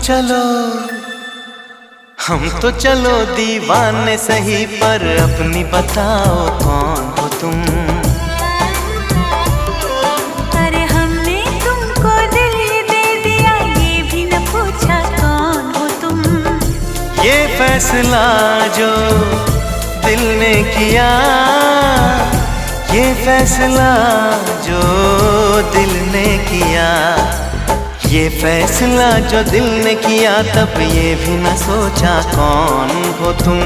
चलो, हम तो चलो दीवाने सही, पर अपनी बताओ कौन हो तुम। अरे हमने तुमको दिल दे दिया, ये भी न पूछा कौन हो तुम। ये फैसला जो दिल ने किया, ये फैसला जो दिल ने किया, ये फैसला जो दिल ने किया, तब ये भी न सोचा कौन हो तुम।